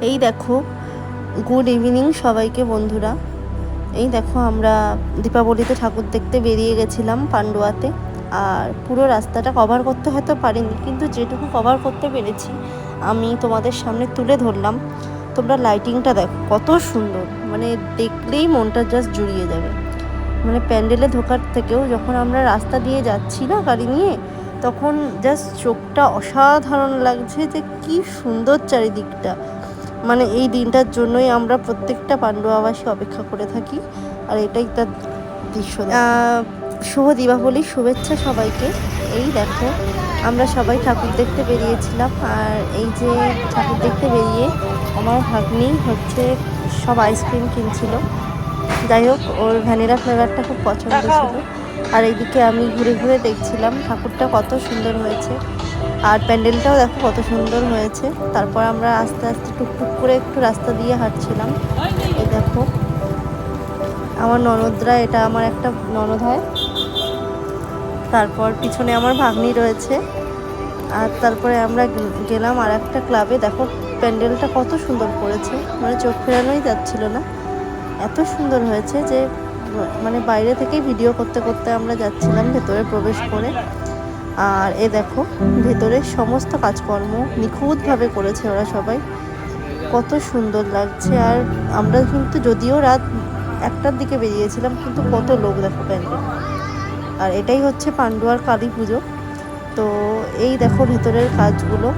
এই দেখো, good evening সবাইকে বন্ধুরা। এই দেখো, আমরা দীপাবলিতে ঠাকুর দেখতে বেরিয়ে গেছিলাম পান্ডুয়াতে। আর পুরো রাস্তাটা কভার করতে হয়তো পারিনি, কিন্তু যেটুকু কভার করতে পেরেছি আমি তোমাদের সামনে তুলে ধরলাম। তোমরা লাইটিংটা দেখো কত সুন্দর, মানে দেখলেই মনটা জাস্ট জুড়িয়ে যাবে। মানে প্যান্ডেলে ঢোকার থেকেও যখন আমরা রাস্তা দিয়ে যাচ্ছি না গাড়ি নিয়ে, তখন জাস্ট চোখটা অসাধারণ লাগছে যে কি সুন্দর চারিদিকটা। মানে এই দিনটার জন্যই আমরা প্রত্যেকটা পান্ডুয়াবাসী অপেক্ষা করে থাকি, আর এটাই তার দৃশ্য। শুভ দীপাবলির শুভেচ্ছা সবাইকে। এই দেখো, আমরা সবাই ঠাকুর দেখতে বেরিয়েছিলাম, আর এই যে ঠাকুর দেখতে বেরিয়ে আমার ভাগ্নি হচ্ছে সব আইসক্রিম কিনছিল। যাই হোক, ওর ভ্যানিলা ফ্লেভারটা খুব পছন্দ ছিল। আর এইদিকে আমি ঘুরে ঘুরে দেখছিলাম ঠাকুরটা কত সুন্দর হয়েছে, আর প্যান্ডেলটাও দেখো কত সুন্দর হয়েছে। তারপর আমরা আস্তে আস্তে টুকটুক করে একটু রাস্তা দিয়ে হাঁটছিলাম। এই দেখো আমার ননদরা, এটা আমার একটা ননদ হয়, তারপর পিছনে আমার ভাগ্নি রয়েছে। আর তারপরে আমরা গেলাম আর একটা ক্লাবে। দেখো প্যান্ডেলটা কত সুন্দর করেছে, মানে চোখ ফেরানোই যাচ্ছিল না, এত সুন্দর হয়েছে যে মানে বাইরে থেকেই ভিডিও করতে করতে আমরা যাচ্ছিলাম ভেতরে প্রবেশ করে। আর এ দেখো ভেতরের সমস্ত কাজকর্ম নিখুঁতভাবে করেছে ওরা সবাই, কত সুন্দর লাগছে। আর আমরা কিন্তু যদিও রাত 1টার দিকে বেরিয়েছিলাম, কিন্তু কত লোক দেখো প্যান্ডেল। আর এটাই হচ্ছে পান্ডুয়ার কালী পুজো। তো এই দেখো ভেতরের কাজগুলো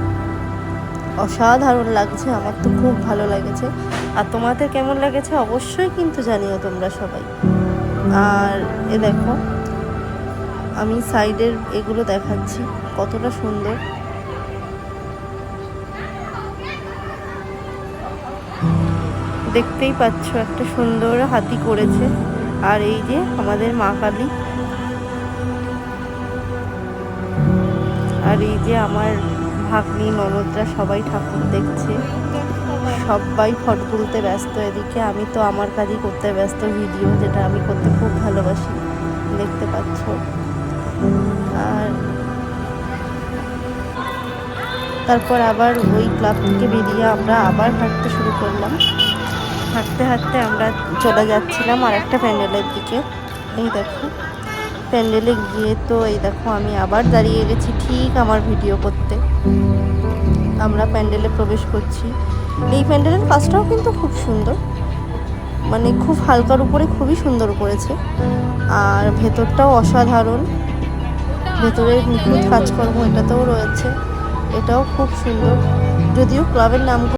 অসাধারণ লাগছে, আমার তো খুব ভালো লেগেছে। আর তোমাদের কেমন লেগেছে অবশ্যই কিন্তু জানিও তোমরা সবাই। আর এ দেখো আমি সাইডের এগুলো দেখাচ্ছি কতটা সুন্দর। দেখতেই পাচ্ছ একটা সুন্দর হাতি করেছে। আর এই যে আমাদের মা কালী, আর এই যে আমার ভাগ্নি ননদরা সবাই ঠাকুর দেখছে, সবাই ফটো তুলতে ব্যস্ত। এদিকে আমি তো আমার কাজই করতে ব্যস্ত, ভিডিও যেটা আমি করতে খুব ভালোবাসি, দেখতে পাচ্ছ। আর তারপর আবার ওই ক্লাব থেকে বেরিয়ে আমরা আবার হাঁটতে শুরু করলাম। হাঁটতে হাঁটতে আমরা চলে যাচ্ছিলাম আর একটা প্যান্ডেলের দিকে। এই দেখো প্যান্ডেলে গিয়ে তো এই দেখো আমি আবার দাঁড়িয়ে গেছি ঠিক আমার ভিডিও করতে। আমরা প্যান্ডেলে প্রবেশ করছি। এই প্যান্ডেলের কাজটাও কিন্তু খুব সুন্দর, মানে খুব হালকার উপরে খুবই সুন্দর করেছে। আর ভেতরটাও অসাধারণ, ভেতরের নিখুঁত কাজকর্ম এটাতেও রয়েছে, এটাও খুব সুন্দর। যদিও ক্লাবের নাম